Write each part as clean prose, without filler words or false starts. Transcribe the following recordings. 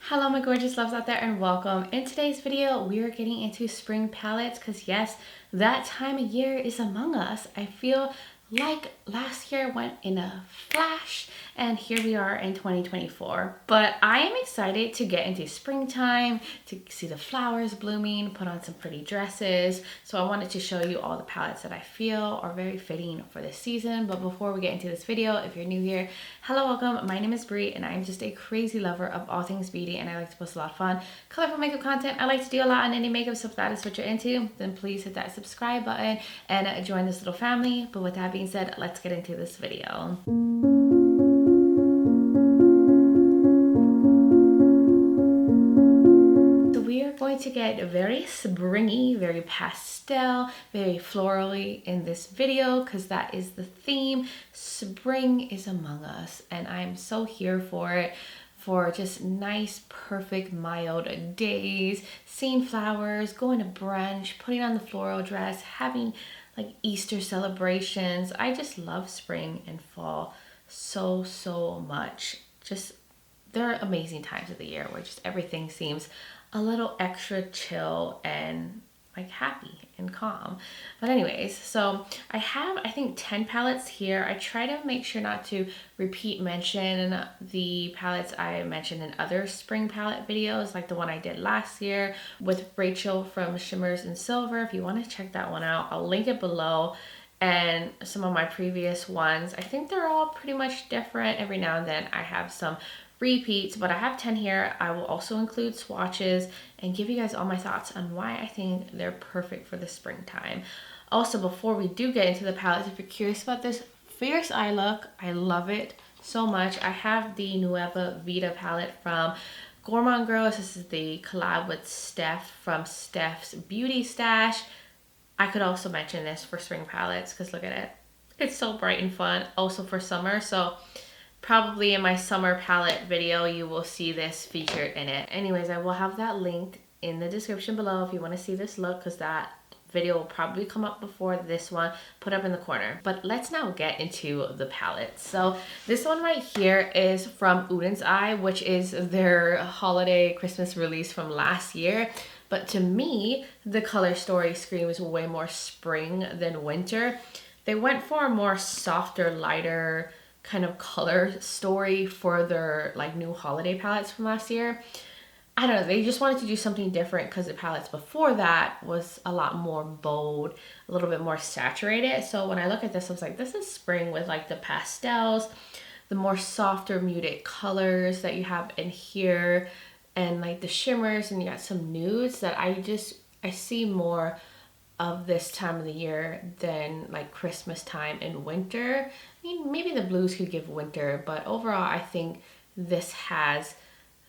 Hello my gorgeous loves out there and welcome. In today's video we are getting into spring palettes because yes, that time of year is among us. I feel like last year went in a flash and here we are in 2024. But I am excited to get into springtime, to see the flowers blooming, put on some pretty dresses. So I wanted to show you all the palettes that I feel are very fitting for this season. But before we get into this video, if you're new here, hello, welcome. My name is Bri and I'm just a crazy lover of all things beauty and I like to post a lot of fun, colorful makeup content. I like to do a lot on indie makeup, so if that is what you're into, then please hit that subscribe button and join this little family. But with that being said, let's get into this video. So we are going to get very springy, very pastel, very florally in this video because that is the theme. Spring is among us and I'm so here for it. For just nice, perfect, mild days, seeing flowers, going to brunch, putting on the floral dress, having like Easter celebrations. I just love spring and fall so much. Just they're amazing times of the year where just everything seems a little extra chill and like happy and calm. But anyways, so I have I think 10 palettes here. I try to make sure not to repeat mention the palettes I mentioned in other spring palette videos, like the one I did last year with Rachel from Shimmers and Silver. If you want to check that one out, I'll link it below. And some of my previous ones, I think they're all pretty much different. Every now and then I have some repeats, but I have 10 here. I will also include swatches and give you guys all my thoughts on why I think they're perfect for the springtime. Also, before we do get into the palettes, if you're curious about this fierce eye look, I love it so much. I have the Nueva Vida palette from Gourmand Girls. This is the collab with Steph from Steph's Beauty Stash. I could also mention this for spring palettes because look at it. It's so bright and fun. Also for summer, so probably in my summer palette video, you will see this featured in it. Anyways, I will have that linked in the description below if you want to see this look, because that video will probably come up before this one, put up in the corner. But let's now get into the palettes. So this one right here is from Unearthly, which is their holiday Christmas release from last year. But to me, the color story screams way more spring than winter. They went for a more softer, lighter kind of color story for their like new holiday palettes from last year. I don't know, they just wanted to do something different because the palettes before that was a lot more bold, a little bit more saturated. So when I look at this, I was like, this is spring with like the pastels, the more softer muted colors that you have in here, and like the shimmers, and you got some nudes that I see more of this time of the year than like Christmas time and winter. I mean, maybe the blues could give winter, but overall I think this has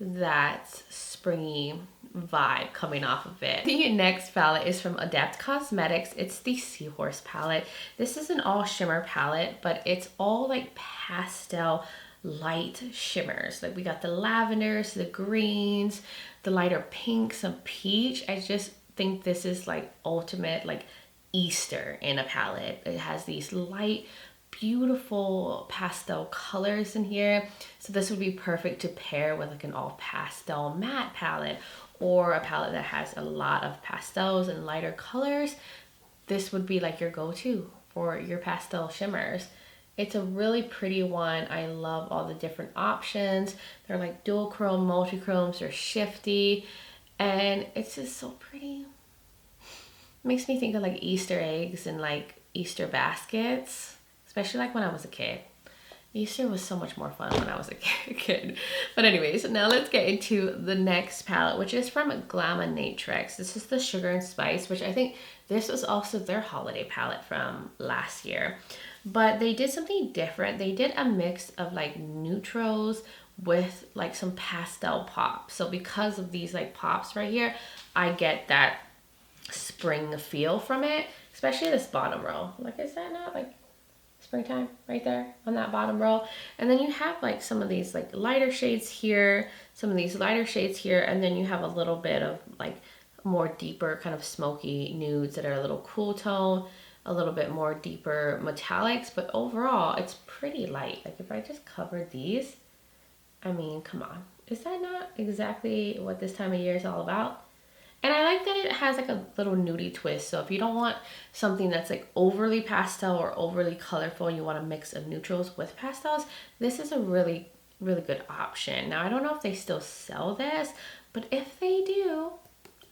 that springy vibe coming off of it. The next palette is from Beaute Cosmetics. It's the Seahorse palette. This is an all shimmer palette, but it's all like pastel light shimmers. Like we got the lavenders, the greens, the lighter pink, some peach. I just think this is like ultimate like Easter in a palette. It has these light, beautiful pastel colors in here. So this would be perfect to pair with like an all pastel matte palette or a palette that has a lot of pastels and lighter colors. This would be like your go-to for your pastel shimmers. It's a really pretty one. I love all the different options. They're like dual chrome, multi-chromes, they're shifty, and it's just so pretty. It makes me think of like Easter eggs and like Easter baskets, especially like when I was a kid. Easter was so much more fun when I was a kid. But anyways, now let's get into the next palette, which is from Glaminatrix. This is the Sugar and Spice, which I think this was also their holiday palette from last year. But they did something different. They did a mix of like neutrals with like some pastel pops. So because of these like pops right here, I get that spring feel from it, especially this bottom row. Like, is that not like springtime right there on that bottom row? And then you have like some of these like lighter shades here, some of these lighter shades here, and then you have a little bit of like more deeper kind of smoky nudes that are a little cool tone, a little bit more deeper metallics. But overall it's pretty light. Like if I just covered these, I mean, come on, is that not exactly what this time of year is all about? And I like that it has like a little nudie twist. So if you don't want something that's like overly pastel or overly colorful and you want a mix of neutrals with pastels, this is a really, really good option. Now, I don't know if they still sell this, but if they do,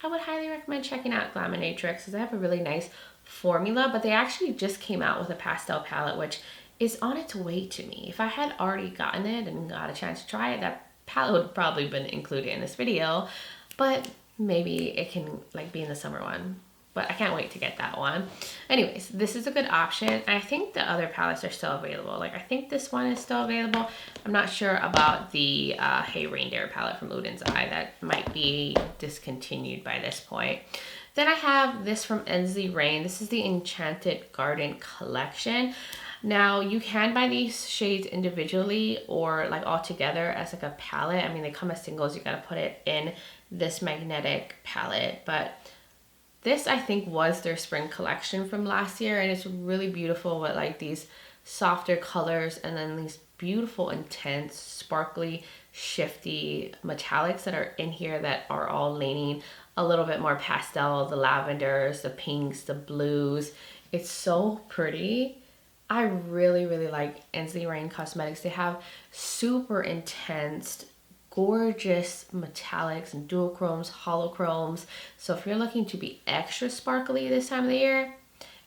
I would highly recommend checking out Glaminatrix because they have a really nice formula, but they actually just came out with a pastel palette, which is on its way to me. If I had already gotten it and got a chance to try it, that palette would have probably been included in this video, but maybe it can like be in the summer one. But I can't wait to get that one. Anyways, this is a good option. I think the other palettes are still available. Like I think this one is still available. I'm not sure about the Hey Reindeer palette from Udin's Eye. That might be discontinued by this point. Then I have this from Ensley Rain. This is the Enchanted Garden collection. Now you can buy these shades individually or like all together as like a palette. I mean, they come as singles. You gotta put it in this magnetic palette, but this I think was their spring collection from last year, and it's really beautiful with like these softer colors and then these beautiful, intense, sparkly, shifty metallics that are in here that are all leaning a little bit more pastel, the lavenders, the pinks, the blues. It's so pretty. I really, really like Ensley Rain Cosmetics. They have super intense, gorgeous metallics and duochromes, holochromes. So if you're looking to be extra sparkly this time of the year,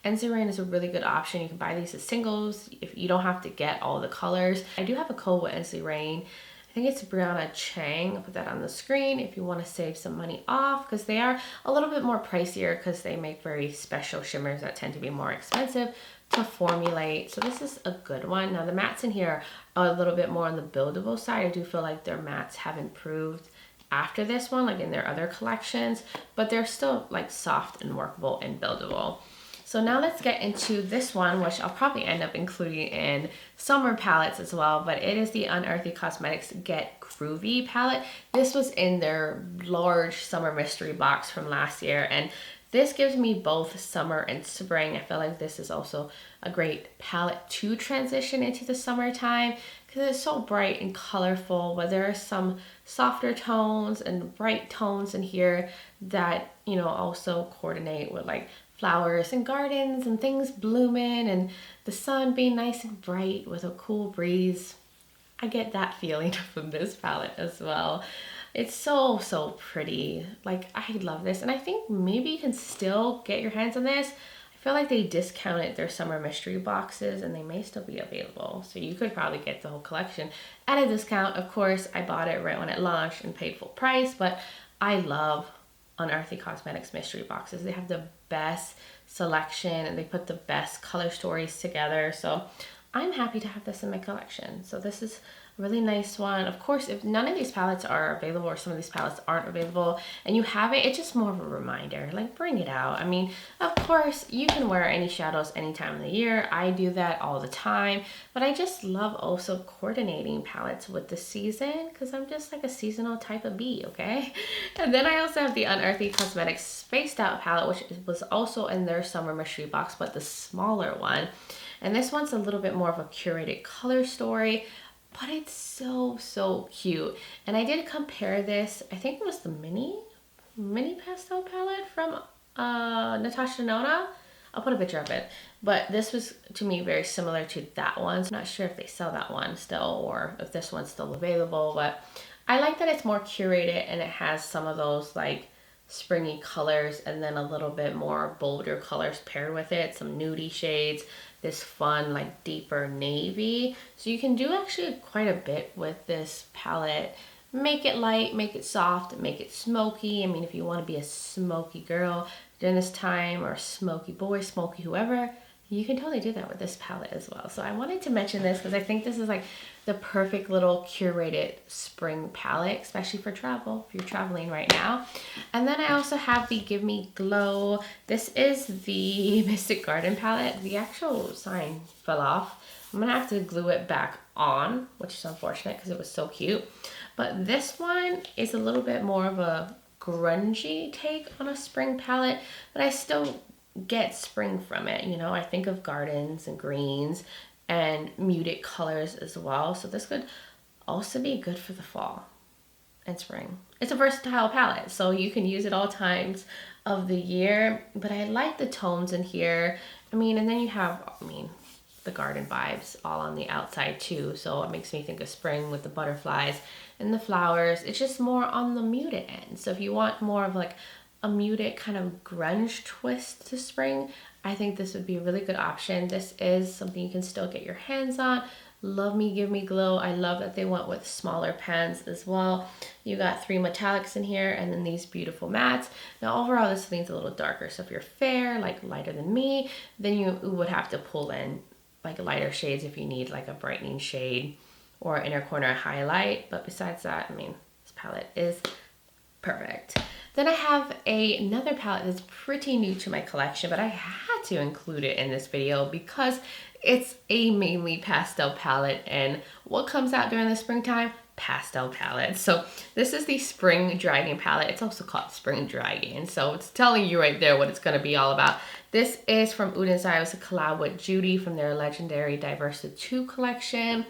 Ensley Rain is a really good option. You can buy these as singles if you don't have to get all the colors. I do have a code with Ensley Rain. I think it's BRIANACHANG. I'll put that on the screen if you want to save some money off, because they are a little bit more pricier because they make very special shimmers that tend to be more expensive to formulate. So this is a good one. Now the mattes in here are a little bit more on the buildable side. I do feel like their mattes have improved after this one, like in their other collections, but they're still like soft and workable and buildable. So now let's get into this one, which I'll probably end up including in summer palettes as well, but it is the Unearthly Cosmetics Get Groovy palette. This was in their large summer mystery box from last year, and this gives me both summer and spring. I feel like this is also a great palette to transition into the summertime because it's so bright and colorful, but there are some softer tones and bright tones in here that, you know, also coordinate with like flowers and gardens and things blooming and the sun being nice and bright with a cool breeze. I get that feeling from this palette as well. It's so, so pretty. Like, I love this. And I think maybe you can still get your hands on this. I feel like they discounted their summer mystery boxes and they may still be available. So you could probably get the whole collection at a discount. Of course, I bought it right when it launched and paid full price, but I love Unearthly Cosmetics mystery boxes. They have the best selection and they put the best color stories together. So I'm happy to have this in my collection. So this is a really nice one. Of course, if none of these palettes are available or some of these palettes aren't available and you have it, it's just more of a reminder, like bring it out. I mean, of course, you can wear any shadows any time of the year. I do that all the time, but I just love also coordinating palettes with the season because I'm just like a seasonal type of bee, okay? And then I also have the Unearthly Cosmetics Spaced Out palette, which was also in their summer mystery box, but the smaller one. And this one's a little bit more of a curated color story, but it's so, so cute. And I did compare this, I think it was the mini pastel palette from Natasha Denona. I'll put a picture of it. But this was, to me, very similar to that one. So I'm not sure if they sell that one still or if this one's still available. But I like that it's more curated and it has some of those like springy colors and then a little bit more bolder colors paired with it. Some nudie shades, this fun like deeper navy. So you can do actually quite a bit with this palette. Make it light, make it soft, make it smoky. I mean, if you want to be a smoky girl during this time or a smoky boy, smoky whoever, you can totally do that with this palette as well. So I wanted to mention this because I think this is like the perfect little curated spring palette, especially for travel, if you're traveling right now. And then I also have the Give Me Glow. This is the Mystic Garden palette. The actual sign fell off. I'm gonna have to glue it back on, which is unfortunate because it was so cute. But this one is a little bit more of a grungy take on a spring palette, but I still get spring from it. You know, I think of gardens and greens and muted colors as well. So this could also be good for the fall. and spring. It's a versatile palette, so you can use it all times of the year, but I like the tones in here. I mean, and then you have, the garden vibes all on the outside too, so it makes me think of spring with the butterflies and the flowers. It's just more on the muted end. So if you want more of like a muted kind of grunge twist to spring, I think this would be a really good option. This is something you can still get your hands on. Love Me, Give Me Glow. I love that they went with smaller pans as well. You got 3 metallics in here and then these beautiful mattes. Now overall this leans a little darker, so if you're fair, like lighter than me, then you would have to pull in like lighter shades if you need like a brightening shade or inner corner highlight. But besides that, this palette is perfect. Then I have another palette that's pretty new to my collection, but I had to include it in this video because it's a mainly pastel palette, and what comes out during the springtime? Pastel palette. So this is the Spring Dragon palette. It's also called Spring Dragon, so it's telling you right there what it's going to be all about. This is from Unearthly. It was a collab with Judy from their legendary Diversity 2 collection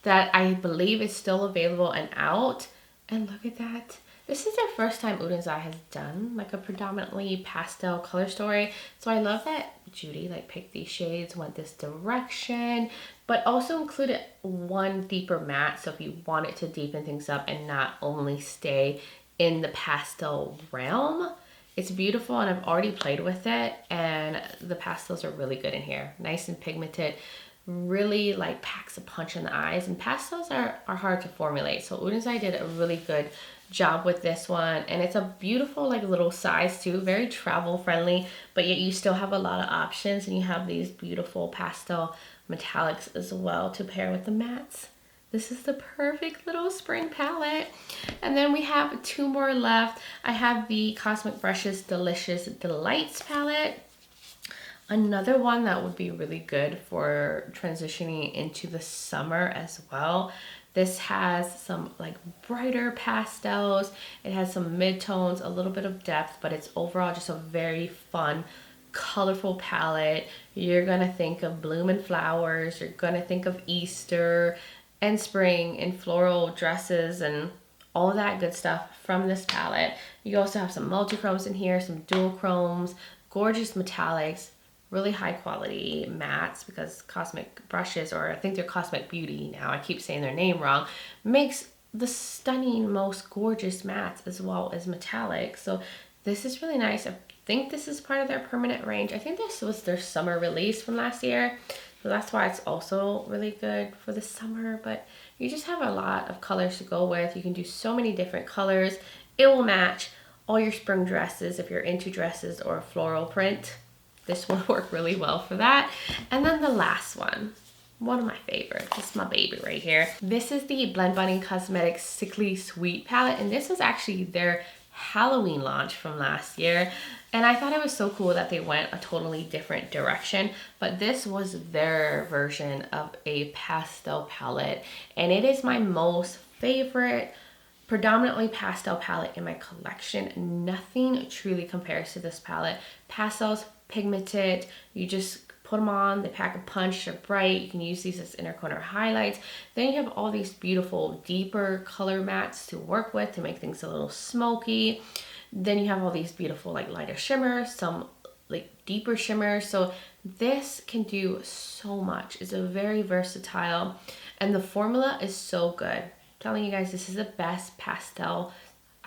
that I believe is still available and out. And look at that. This is their first time Unearthly has done like a predominantly pastel color story. So I love that Judy like picked these shades, went this direction, but also included one deeper matte. So if you wanted to deepen things up and not only stay in the pastel realm, it's beautiful, and I've already played with it, and the pastels are really good in here. Nice and pigmented, really like packs a punch in the eyes, and pastels are hard to formulate. So Unearthly did a really good job with this one, and it's a beautiful like little size too, very travel friendly, but yet you still have a lot of options, and you have these beautiful pastel metallics as well to pair with the mattes. This is the perfect little spring palette. And then we have 2 more left. I have the Cosmic Brushes Delicious Delights palette. Another one that would be really good for transitioning into the summer as well. This has some like brighter pastels. It has some mid-tones, a little bit of depth, but it's overall just a very fun, colorful palette. You're gonna think of blooming flowers. You're gonna think of Easter and spring and floral dresses and all that good stuff from this palette. You also have some multi-chromes in here, some dual chromes, gorgeous metallics, really high quality mattes, because Cosmic Brushes, or I think they're Cosmic Beauty now, I keep saying their name wrong, makes the stunning, most gorgeous mattes as well as metallics. So this is really nice. I think this is part of their permanent range. I think this was their summer release from last year, so that's why it's also really good for the summer. But you just have a lot of colors to go with. You can do so many different colors. It will match all your spring dresses if you're into dresses or a floral print. This will work really well for that. And then the last one of my favorites. This is my baby right here. This is the Blend Bunny Cosmetics Sickly Sweet palette, and this was actually their Halloween launch from last year, and I thought it was so cool that they went a totally different direction. But this was their version of a pastel palette, and it is my most favorite predominantly pastel palette in my collection. Nothing truly compares to this palette. Pastels, pigmented, you just put them on, they pack a punch, they're bright. You can use these as inner corner highlights. Then you have all these beautiful deeper color mattes to work with to make things a little smoky. Then you have all these beautiful like lighter shimmers, some like deeper shimmers. So this can do so much. It's a very versatile, and the formula is so good. I'm telling you guys, this is the best pastel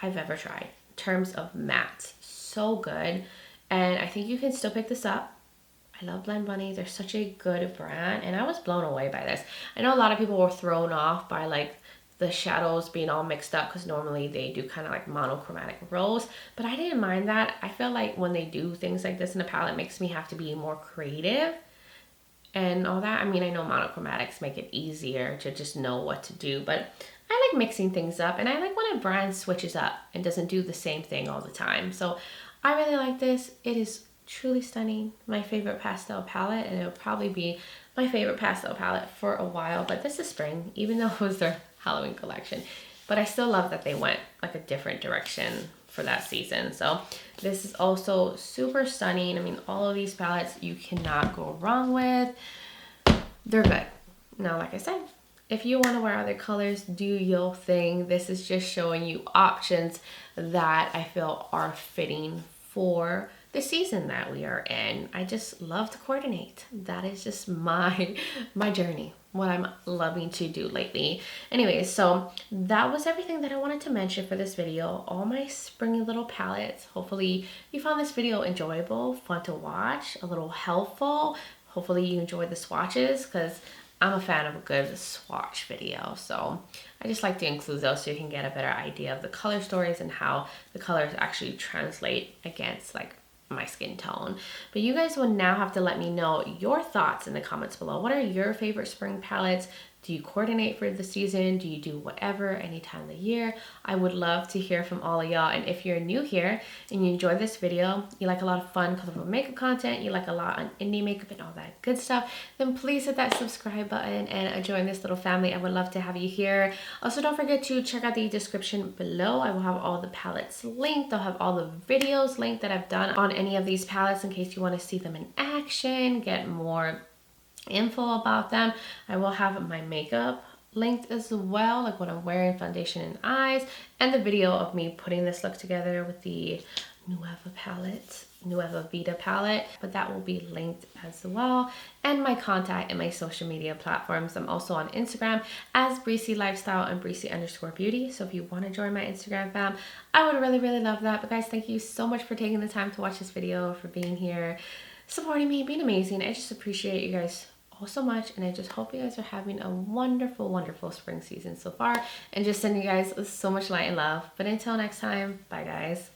I've ever tried in terms of mattes. So good, and I think you can still pick this up. I love Blend Bunny. They're such a good brand, and I was blown away by this. I know a lot of people were thrown off by like the shadows being all mixed up, because normally they do kind of like monochromatic rows, but I didn't mind that. I feel like when they do things like this in a palette, it makes me have to be more creative and all that. I mean, I know monochromatics make it easier to just know what to do, but I like mixing things up, and I like when a brand switches up and doesn't do the same thing all the time. So I really like this. It is truly stunning. My favorite pastel palette, and it'll probably be my favorite pastel palette for a while. But this is spring, even though it was their Halloween collection, but I still love that they went like a different direction for that season. So this is also super stunning. I mean, all of these palettes you cannot go wrong with. They're good. Now, like I said, If you want to wear other colors, do your thing. This is just showing you options that I feel are fitting for the season that we are in. I just love to coordinate. That is just my journey, what I'm loving to do lately. Anyways, so that was everything that I wanted to mention for this video. All my springy little palettes. Hopefully you found this video enjoyable, fun to watch, a little helpful. Hopefully you enjoyed the swatches, because I'm a fan of a good swatch video. So I just like to include those so you can get a better idea of the color stories and how the colors actually translate against like my skin tone. But you guys will now have to let me know your thoughts in the comments below. What are your favorite spring palettes? Do you coordinate for the season? Do you do whatever any time of the year? I would love to hear from all of y'all. And if you're new here and you enjoyed this video, you like a lot of fun, colorful makeup content, you like a lot on indie makeup and all that good stuff, then please hit that subscribe button and join this little family. I would love to have you here. Also, don't forget to check out the description below. I will have all the palettes linked. I'll have all the videos linked that I've done on any of these palettes in case you want to see them in action, get more info about them. I will have my makeup linked as well, like what I'm wearing, foundation and eyes, and the video of me putting this look together with the Nueva palette, Nueva Vida palette, but that will be linked as well. And my contact and my social media platforms. I'm also on Instagram as Breezy Lifestyle and Breezy_beauty. So if you want to join my Instagram fam, I would really, really love that. But guys, thank you so much for taking the time to watch this video, for being here, supporting me, being amazing. I just appreciate you guys all so much, and I just hope you guys are having a wonderful, wonderful spring season so far, and just sending you guys so much light and love. But until next time, bye guys.